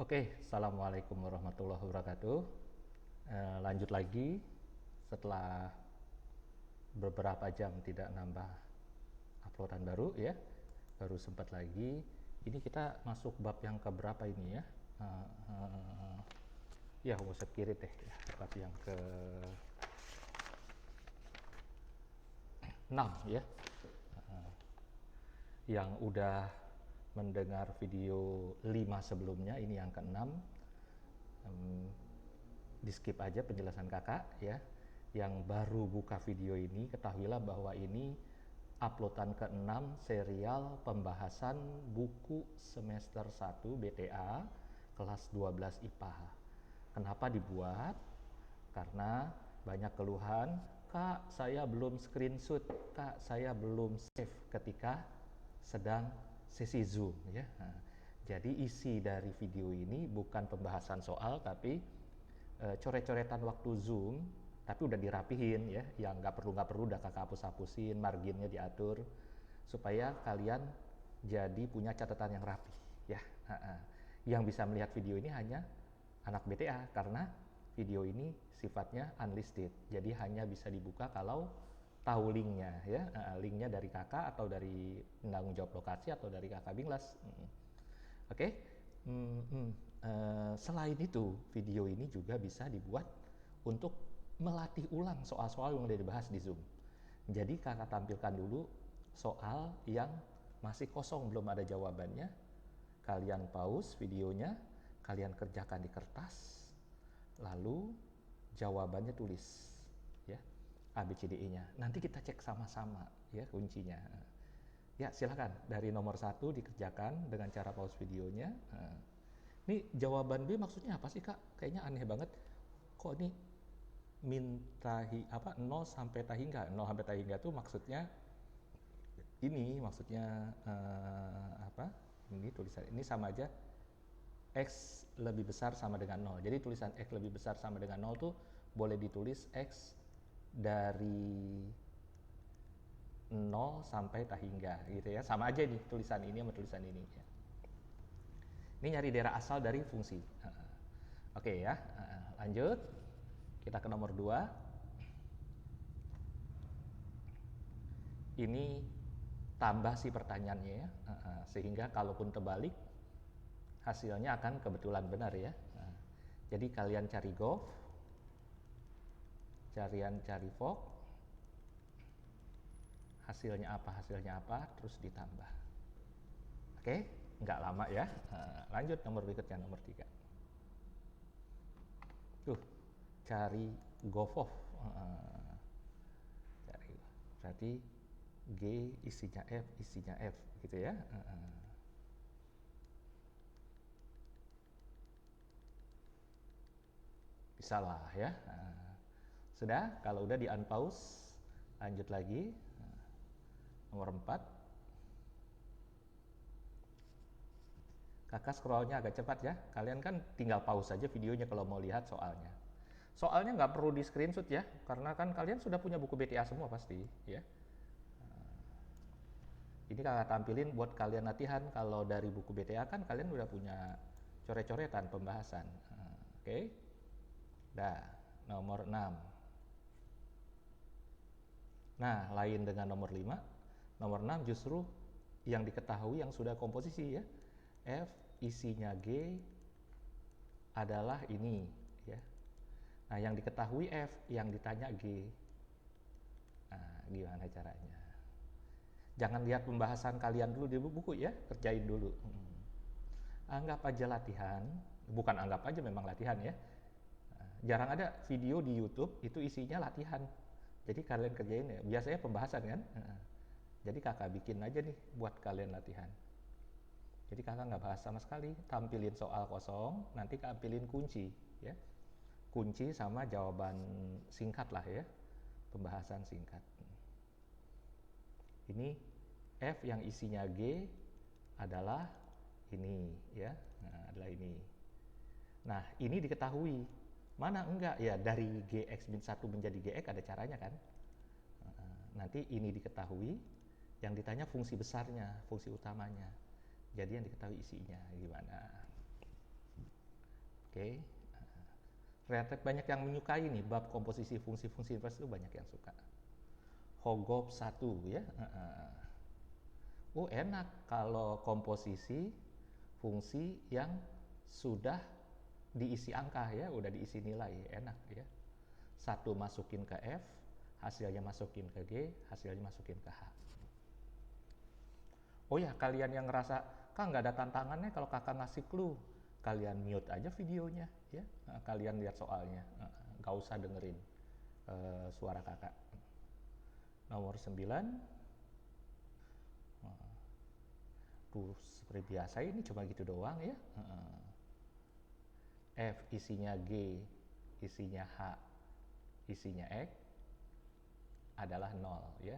Oke, Assalamualaikum warahmatullahi wabarakatuh. Lanjut lagi setelah beberapa jam tidak nambah uploadan baru ya. Baru sempat lagi. Ini kita masuk bab yang keberapa ini ya? Ya, usah kiri deh ya. Bab yang ke 6 ya. Yang udah mendengar video 5 sebelumnya, ini yang ke-6. Di skip aja penjelasan kakak ya. Yang baru buka video ini, ketahuilah bahwa ini uploadan ke-6 serial pembahasan buku semester 1 BTA kelas 12 IPA. Kenapa dibuat? Karena banyak keluhan, Kak saya belum screenshot, Kak saya belum save ketika sedang sesi Zoom ya. Nah, jadi isi dari video ini bukan pembahasan soal tapi coret-coretan waktu Zoom, tapi udah dirapihin ya, yang nggak perlu udah kakak hapus-hapusin, marginnya diatur supaya kalian jadi punya catatan yang rapi ya. Yang bisa melihat video ini hanya anak BTA karena video ini sifatnya unlisted, jadi hanya bisa dibuka kalau tahu linknya ya. Linknya dari kakak atau dari penanggung jawab lokasi atau dari kakak Binglas. Oke. Selain itu, video ini juga bisa dibuat untuk melatih ulang soal-soal yang udah dibahas di Zoom. Jadi kakak tampilkan dulu soal yang masih kosong, belum ada jawabannya. Kalian pause videonya, kalian kerjakan di kertas, lalu jawabannya tulis ya, ABCDE-nya. Nanti kita cek sama-sama ya kuncinya. Ya silakan, dari nomor 1 dikerjakan dengan cara pause videonya. Ini jawaban B maksudnya apa sih kak? Kayaknya aneh banget. Kok ini minta 0 sampai tahingga? 0 sampai tahingga itu maksudnya ini, maksudnya apa? Ini tulisan ini sama aja X lebih besar sama dengan 0. Jadi tulisan X lebih besar sama dengan 0 tuh boleh ditulis X dari 0 sampai tahingga gitu ya. Sama aja nih tulisan ini sama tulisan ini ya. Ini nyari daerah asal dari fungsi. Oke ya, lanjut. Kita ke nomor 2. Ini tambah si pertanyaannya ya. Sehingga kalaupun terbalik hasilnya akan kebetulan benar ya. Jadi kalian cari Gov, cari Vok, hasilnya apa, terus ditambah. Oke, nggak lama ya. Lanjut nomor berikutnya, nomor 3. Tuh, cari Govov. Cari, berarti G isinya F gitu ya. Bisa lah ya. Sudah, kalau udah di unpause, lanjut lagi. Nomor 4. Kakak scrollnya agak cepat ya. Kalian kan tinggal pause saja videonya kalau mau lihat soalnya. Soalnya nggak perlu di screenshot ya, karena kan kalian sudah punya buku BTA semua pasti ya. Ini kakak tampilin buat kalian latihan. Kalau dari buku BTA kan kalian udah punya coret-coretan pembahasan. Oke. Dah, nomor 6. Nah, lain dengan nomor 5. Nomor 6 justru yang diketahui yang sudah komposisi ya. F isinya G adalah ini ya. Nah, yang diketahui F, yang ditanya G. Nah, gimana caranya? Jangan lihat pembahasan kalian dulu di buku ya, kerjain dulu. Anggap aja latihan, bukan anggap aja, memang latihan ya. Jarang ada video di YouTube itu isinya latihan. Jadi kalian kerjain ya, biasanya pembahasan kan. Jadi kakak bikin aja nih buat kalian latihan. Jadi kakak nggak bahas sama sekali, tampilin soal kosong, nanti tampilin kunci ya. Kunci sama jawaban singkat lah ya, pembahasan singkat. Ini F yang isinya G adalah ini ya, adalah ini. Nah ini diketahui, mana enggak ya, dari Gx-1 menjadi Gx ada caranya kan. Nanti ini diketahui, yang ditanya fungsi besarnya, fungsi utamanya. Jadi yang diketahui isinya gimana. Oke. Relatif banyak yang menyukai nih bab komposisi fungsi-fungsi inverse itu banyak yang suka. Hogop 1 ya. Enak kalau komposisi fungsi yang sudah diisi angka ya, udah diisi nilai, enak ya. Satu masukin ke F, hasilnya masukin ke G, hasilnya masukin ke H. Oh ya, kalian yang ngerasa, Kak nggak ada tantangannya kalau kakak ngasih clue, kalian mute aja videonya ya. Kalian lihat soalnya, nggak usah dengerin suara kakak. Nomor 9. Tuh, seperti biasa ini cuma gitu doang ya. F isinya G, isinya H, isinya X adalah 0 ya.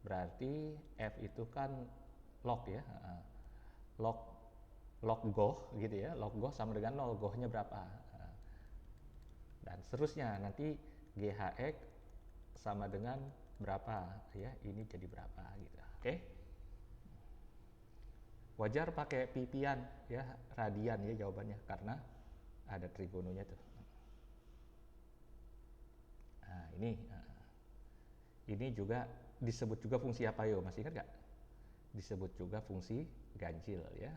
Berarti F itu kan log ya. Log goh gitu ya. Log goh sama dengan 0, gohnya berapa? Dan seterusnya nanti GHX sama dengan berapa ya, ini jadi berapa gitu. Oke. Wajar pakai pipian ya, radian ya jawabannya karena ada trigononya tuh. Nah, ini juga disebut juga fungsi apa yo? Masih ingat gak? Disebut juga fungsi ganjil ya.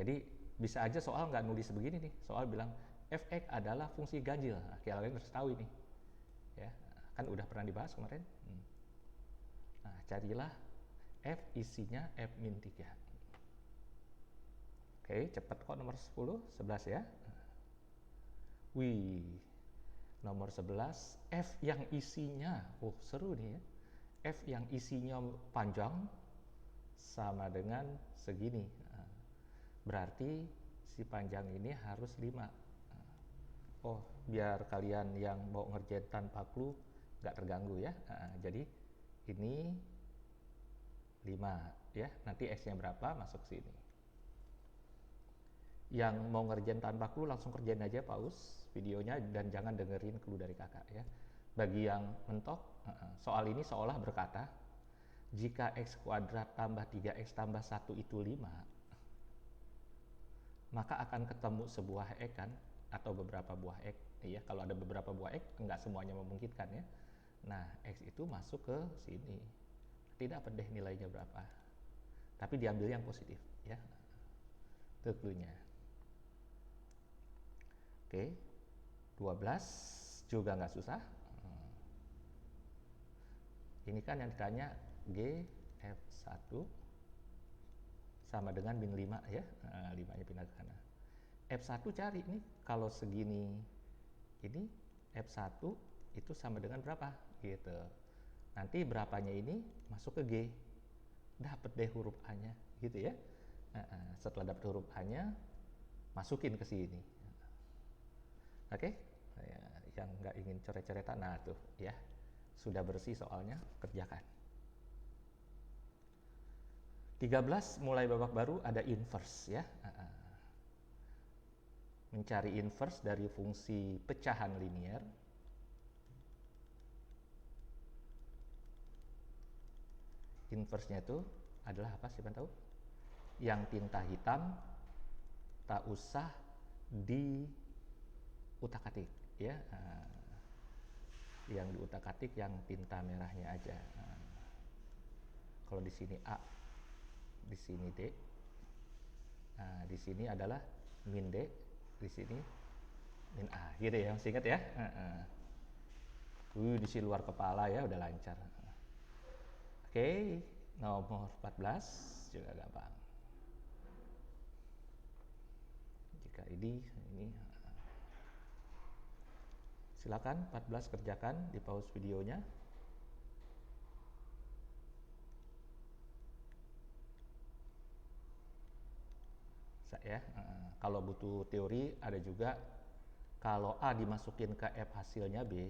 Jadi bisa aja soal nggak nulis begini nih, soal bilang fx adalah fungsi ganjil. Nah, kalian harus tahu ini ya, kan udah pernah dibahas kemarin. Nah, carilah f isinya f min 3. Oke, cepet kok nomor 10, 11 ya. Wih, nomor 11, f yang isinya, seru nih ya. F yang isinya panjang sama dengan segini. Berarti si panjang ini harus 5. Biar kalian yang mau ngerjain tanpa clue nggak terganggu ya. Jadi ini 5 ya. Nanti X-nya berapa masuk sini. Yang mau ngerjain tanpa clue langsung kerjain aja, pause videonya dan jangan dengerin clue dari kakak ya. Bagi yang mentok, soal ini seolah berkata jika X kuadrat tambah 3X tambah 1 itu 5, maka akan ketemu sebuah X kan, atau beberapa buah X ya. Kalau ada beberapa buah X, nggak semuanya memungkinkan ya. Nah, X itu masuk ke sini, tidak dapat deh nilainya berapa, tapi diambil yang positif ya. Itu clue-nya. Oke, 12 juga nggak susah. Ini kan yang ditanya G F1 sama dengan min 5 ya. 5-nya pindah ke kanan. F1 cari nih, kalau segini ini F1 itu sama dengan berapa gitu. Nanti berapanya ini masuk ke G, dapat deh huruf A-nya gitu ya. Setelah dapat huruf A-nya masukin ke sini. Oke. Yang nggak ingin coret-coretan, nah tuh ya, sudah bersih soalnya, kerjakan. 13 mulai babak baru, ada inverse ya. Mencari inverse dari fungsi pecahan linier. Inverse-nya itu adalah apa? Siapa tahu? Yang tinta hitam tak usah diutak-atik ya. Yang diutak-atik yang tinta merahnya aja. Kalau di sini A, di sini D. Nah, di sini adalah min D, di sini min A gitu ya, masih ingat ya. Di sini luar kepala ya, udah lancar. Oke, nomor 14 juga gampang. Jika ini silakan 14 kerjakan, di pause videonya. Ya, kalau butuh teori ada juga, kalau A dimasukin ke F hasilnya B,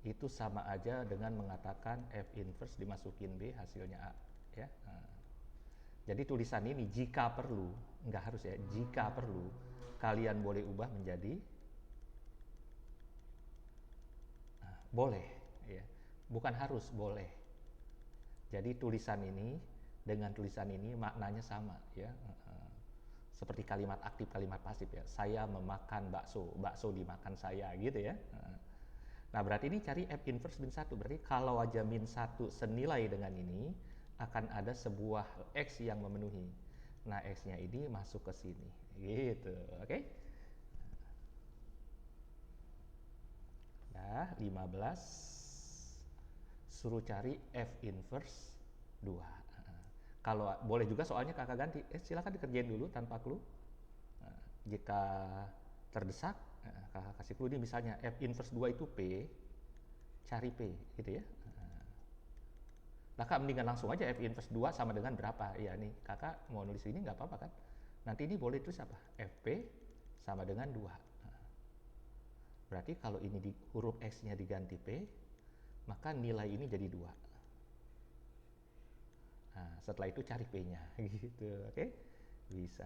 itu sama aja dengan mengatakan F inverse dimasukin B hasilnya A ya. Jadi tulisan ini jika perlu, nggak harus ya, jika perlu kalian boleh ubah menjadi boleh ya, bukan harus, boleh. Jadi tulisan ini dengan tulisan ini maknanya sama ya. seperti kalimat aktif, kalimat pasif ya. Saya memakan bakso, bakso dimakan saya gitu ya. Nah, berarti ini cari F inverse min 1. Berarti kalau aja min 1 senilai dengan ini, akan ada sebuah X yang memenuhi. Nah, X-nya ini masuk ke sini. Gitu, oke? Nah, 15. Suruh cari F inverse 2. Kalau boleh juga soalnya kakak ganti, silakan dikerjain dulu tanpa clue. Jika terdesak, kakak kasih clue ini misalnya F inverse 2 itu P, cari P gitu ya. Nah, kak mendingan langsung aja F inverse 2 sama dengan berapa. Ya nih kakak mau nulis ini nggak apa-apa kan. Nanti ini boleh tulis apa? Fp sama dengan 2. Berarti kalau ini di huruf X nya diganti P, maka nilai ini jadi 2. Nah, setelah itu cari P-nya gitu, oke? Bisa.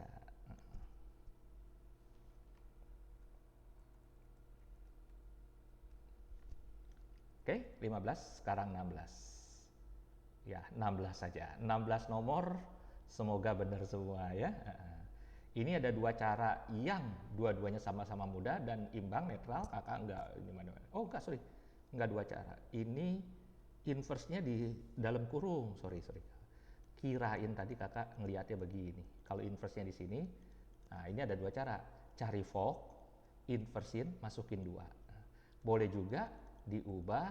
Oke, 15, sekarang 16. Ya, 16 saja. 16 nomor, semoga benar semua ya. Ini ada dua cara yang dua-duanya sama-sama mudah dan imbang, netral. Kakak enggak, gimana? Oh enggak, sorry. Enggak dua cara. Ini inverse-nya di dalam kurung, sorry. Kirain tadi kakak ngelihatnya begini. Kalau inverse-nya di sini, nah ini ada dua cara. Cari Fogg, inversin, masukin 2. Nah, boleh juga diubah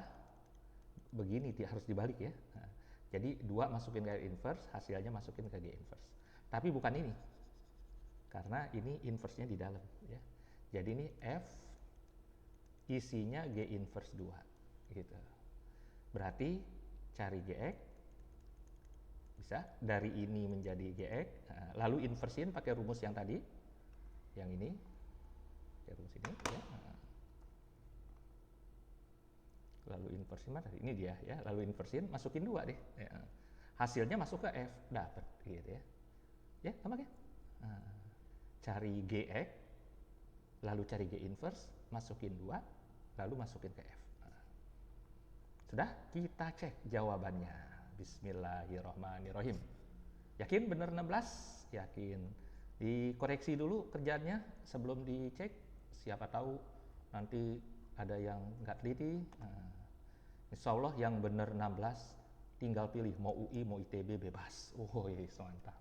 begini, harus dibalik ya. Nah, jadi 2 masukin ke inverse, hasilnya masukin ke G inverse. Tapi bukan ini, karena ini inverse-nya di dalam ya. Jadi ini F isinya G inverse 2 gitu. Berarti cari Gx, bisa dari ini menjadi Gx, lalu inversin pakai rumus yang tadi, yang ini, pakai rumus ini ya. Lalu inversin mana? Ini dia ya. Lalu inversin, masukin 2 deh. Ya. Hasilnya masuk ke F, dapat gitu ya. Ya, sama ya. Nah, cari Gx, lalu cari G inverse, masukin 2, lalu masukin ke F. Nah, sudah, kita cek jawabannya. Bismillahirrahmanirrahim. Yakin benar 16? Yakin. Dikoreksi dulu kerjaannya sebelum dicek. Siapa tahu nanti ada yang nggak teliti. Nah, insya Allah yang benar 16, tinggal pilih mau UI mau ITB bebas. Oh yes, mantap.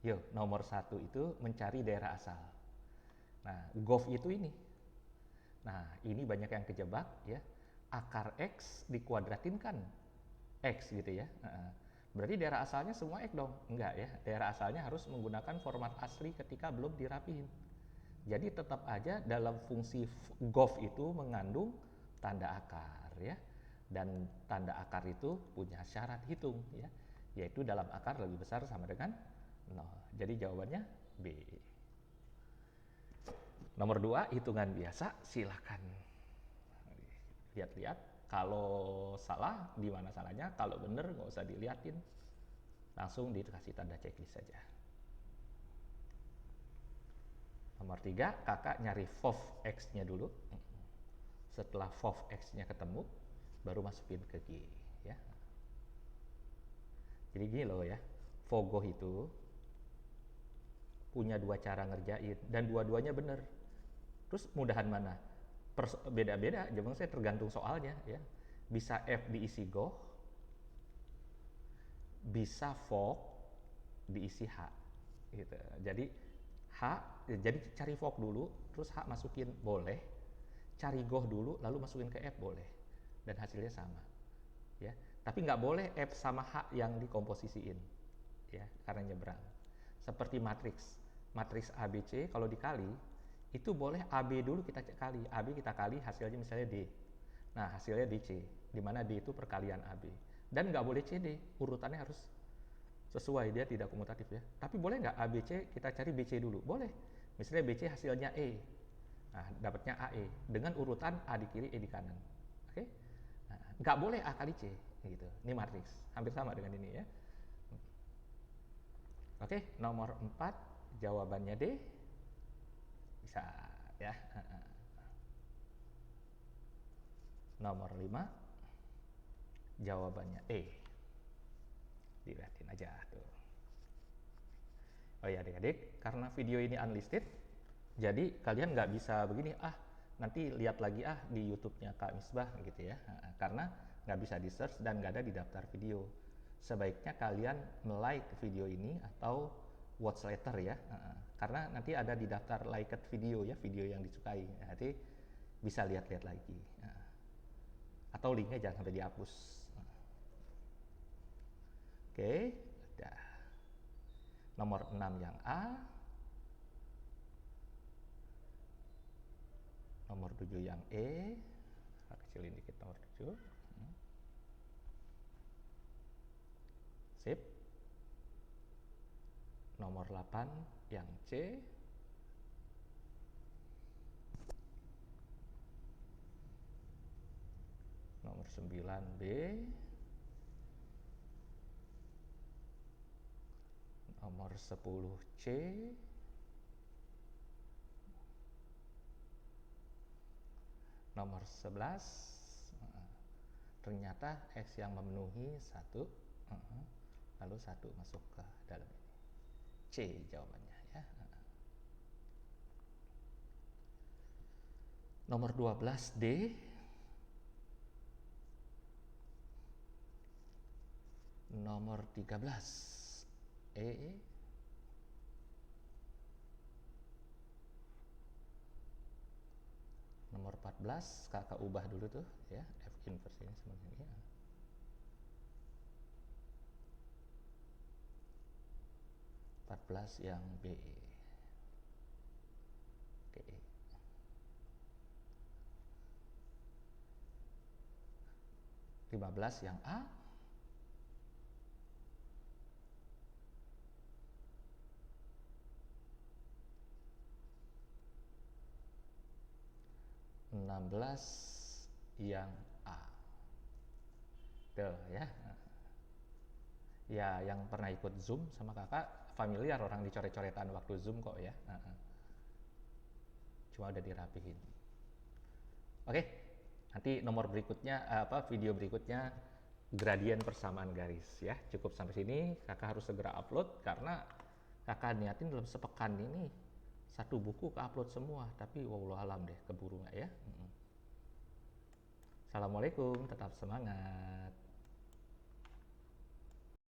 Yuk, nomor 1 itu mencari daerah asal. Nah, GOV itu ini. Nah, ini banyak yang kejebak ya. Akar X dikuadratin kan X gitu ya. Berarti daerah asalnya semua X dong? Enggak ya. Daerah asalnya harus menggunakan format asli ketika belum dirapihin. Jadi tetap aja dalam fungsi GOV itu mengandung tanda akar ya. Dan tanda akar itu punya syarat hitung ya. Yaitu dalam akar lebih besar sama dengan 0. Jadi jawabannya B. Nomor 2, hitungan biasa, silakan lihat-lihat. Kalau salah, di mana salahnya. Kalau benar, nggak usah dilihatin. Langsung dikasih tanda checklist saja. Nomor 3, kakak nyari FOV X-nya dulu. Setelah FOV X-nya ketemu, baru masukin ke G. Ya. Jadi gini loh ya, Fogo itu punya 2 cara ngerjain, dan dua-duanya benar. Terus mudahan mana? Beda-beda, jangan saya tergantung soalnya ya. Bisa F diisi Go, bisa Fog diisi H gitu. Jadi H, jadi cari Fog dulu, terus H masukin boleh, cari Go dulu, lalu masukin ke F boleh, dan hasilnya sama ya. Tapi nggak boleh F sama H yang dikomposisiin ya, karena nyebrang. Seperti matriks ABC kalau dikali, itu boleh AB dulu kita kali, AB kita kali hasilnya misalnya D. Nah, hasilnya DC, di mana D itu perkalian AB. Dan nggak boleh CD, urutannya harus sesuai, dia tidak komutatif ya. Tapi boleh nggak ABC kita cari BC dulu? Boleh. Misalnya BC hasilnya E, nah dapatnya AE, dengan urutan A di kiri, E di kanan. Oke? Nah, nggak boleh A kali C, gitu. Ini matriks, hampir sama dengan ini ya. Oke, nomor 4, jawabannya D. Bisa ya. Nomor 5, jawabannya E. Dilihatin aja tuh. Oh ya adik-adik, karena video ini unlisted, jadi kalian nggak bisa begini, nanti lihat lagi di YouTube-nya Kak Misbah gitu ya. Karena nggak bisa di search dan nggak ada di daftar video. Sebaiknya kalian like video ini atau watch later ya. Karena nanti ada di daftar liked video ya, video yang disukai. Nanti bisa lihat-lihat lagi. Atau linknya jangan sampai dihapus. Oke, udah. Nomor 6 yang A. Nomor 7 yang E. Kita kecilin dikit nomor 7. Sip. Nomor 8 yang C. Nomor 9 B. Nomor 10 C. Nomor 11 ternyata X yang memenuhi 1, lalu 1 masuk ke dalam ini. C jawabannya ya. Nomor 12 D. Nomor 13 E. Nomor 14 kakak ubah dulu tuh ya, F inverse ini sebenarnya ya. 14 yang B. Oke. 15 yang A. 16 yang A. Tuh ya. Ya, yang pernah ikut Zoom sama kakak familiar orang dicoret-coretan waktu Zoom kok ya. Cuma udah dirapihin. Oke, nanti nomor berikutnya video berikutnya gradien persamaan garis ya. Cukup sampai sini, kakak harus segera upload karena kakak niatin dalam sepekan ini 1 buku ke upload semua, tapi wallahualam deh keburu nggak ya. Assalamualaikum, tetap semangat.